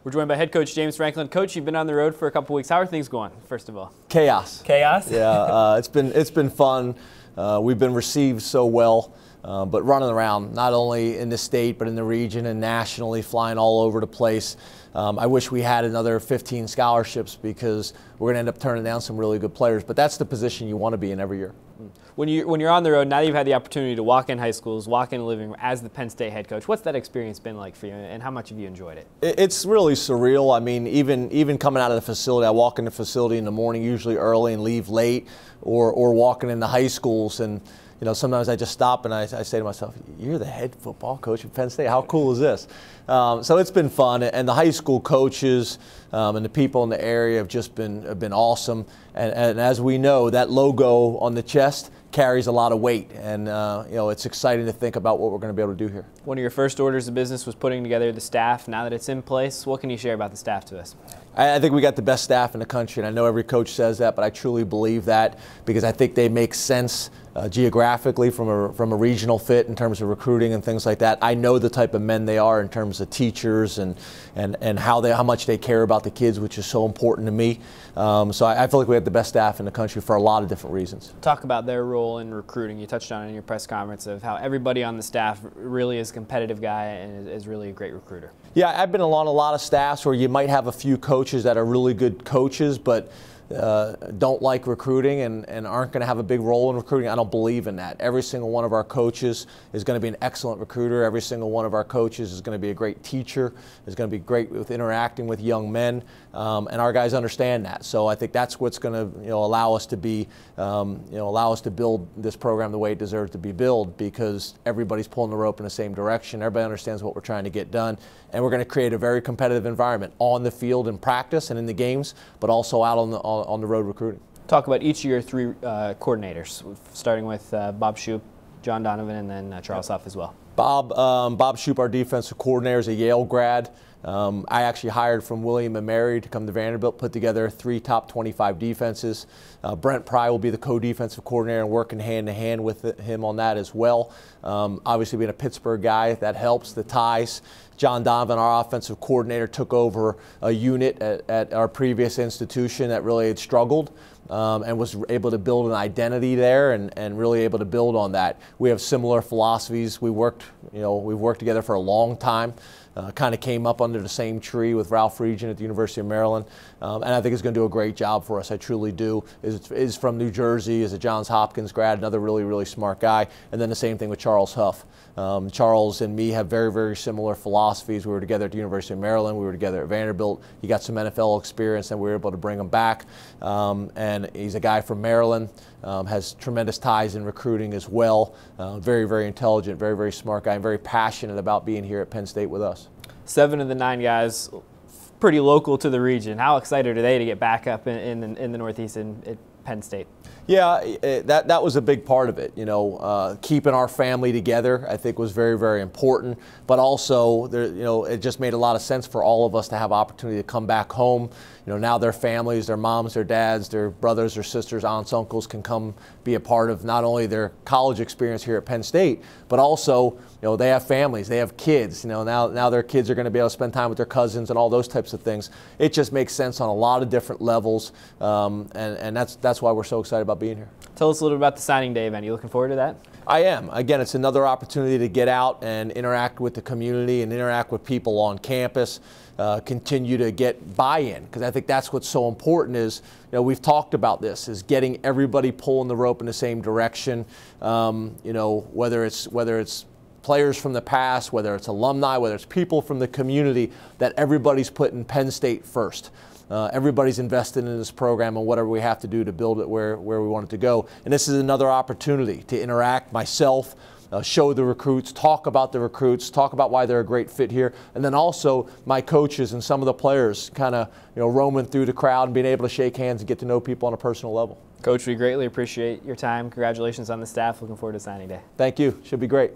We're joined by head coach James Franklin. Coach, you've been on the road for a couple weeks. How are things going, first of all? Chaos. Chaos? Yeah, it's been fun. We've been received so well, but running around, not only in the state, but in the region and nationally, flying all over the place. I wish we had another 15 scholarships because we're going to end up turning down some really good players, but that's the position you want to be in every year. When you're on the road, now you've had the opportunity to walk in high schools, walk in a living room as the Penn State head coach. What's that experience been like for you, and how much have you enjoyed it? It's really surreal. I mean, even coming out of the facility, I walk in the facility in the morning, usually early, and leave late, or walking in the high schools, and you know, sometimes I just stop and I say to myself, "You're the head football coach at Penn State. How cool is this?" So it's been fun, and the high school coaches and the people in the area have just been awesome. And as we know, that logo on the chest carries a lot of weight, and you know, it's exciting to think about what we're going to be able to do here. One of your first orders of business was putting together the staff. Now that it's in place, what can you share about the staff to us? I think we got the best staff in the country, and I know every coach says that, but I truly believe that because I think they make sense geographically from a regional fit in terms of recruiting and things like that. I know the type of men they are in terms of teachers and how much they care about the kids, which is so important to me. So I feel like we have the best staff in the country for a lot of different reasons. Talk about their role in recruiting. You touched on it in your press conference of how everybody on the staff really is a competitive guy and is really a great recruiter. Yeah, I've been along a lot of staffs where you might have a few coaches that are really good coaches, but don't like recruiting and aren't going to have a big role in recruiting. I don't believe in that. Every single one of our coaches is going to be an excellent recruiter. Every single one of our coaches is going to be a great teacher, is going to be great with interacting with young men, and our guys understand that. So I think that's what's going to allow us to be, allow us to build this program the way it deserves to be built, because everybody's pulling the rope in the same direction. Everybody understands what we're trying to get done, and we're going to create a very competitive environment on the field in practice and in the games, but also out on the road recruiting. Talk about each of your three coordinators, starting with Bob Shoop, John Donovan, and then Charles Huff as well. Bob Shoop, our defensive coordinator, is a Yale grad. I actually hired from William & Mary to come to Vanderbilt, put together 3 top 25 defenses. Brent Pry will be the co-defensive coordinator and working hand in hand with him on that as well. Obviously being a Pittsburgh guy, that helps the ties. John Donovan, our offensive coordinator, took over a unit at our previous institution that really had struggled and was able to build an identity there and really able to build on that. We have similar philosophies. We've worked together for a long time. Kind of came up under the same tree with Ralph Regent at the University of Maryland, and I think he's going to do a great job for us. I truly do. Is from New Jersey, is a Johns Hopkins grad, another really, really smart guy, and then the same thing with Charles Huff. Charles and me have very, very similar philosophies. We were together at the University of Maryland. We were together at Vanderbilt. He got some NFL experience, and we were able to bring him back. And he's a guy from Maryland, has tremendous ties in recruiting as well. Very, very intelligent, very, very smart guy, and very passionate about being here at Penn State with us. 7 of the 9 guys pretty local to the region. How excited are they to get back up in the Northeast at Penn State? Yeah, that was a big part of it. Keeping our family together, I think, was very, very important. But also, it just made a lot of sense for all of us to have opportunity to come back home. Now their families, their moms, their dads, their brothers, their sisters, aunts, uncles can come be a part of not only their college experience here at Penn State, but also, they have families, they have kids. Now their kids are going to be able to spend time with their cousins and all those types of things. It just makes sense on a lot of different levels, and that's why we're so excited about being here. Tell us a little bit about the signing day event. You looking forward to that? I am. Again, it's another opportunity to get out and interact with the community and interact with people on campus, continue to get buy-in, because I think that's what's so important is, we've talked about this, is getting everybody pulling the rope in the same direction, whether it's players from the past, whether it's alumni, whether it's people from the community, that everybody's putting Penn State first. Everybody's invested in this program and whatever we have to do to build it where we want it to go. And this is another opportunity to interact, myself, show the recruits, talk about the recruits, talk about why they're a great fit here, and then also my coaches and some of the players kind of roaming through the crowd and being able to shake hands and get to know people on a personal level. Coach, we greatly appreciate your time. Congratulations on the staff. Looking forward to signing day. Thank you. Should be great.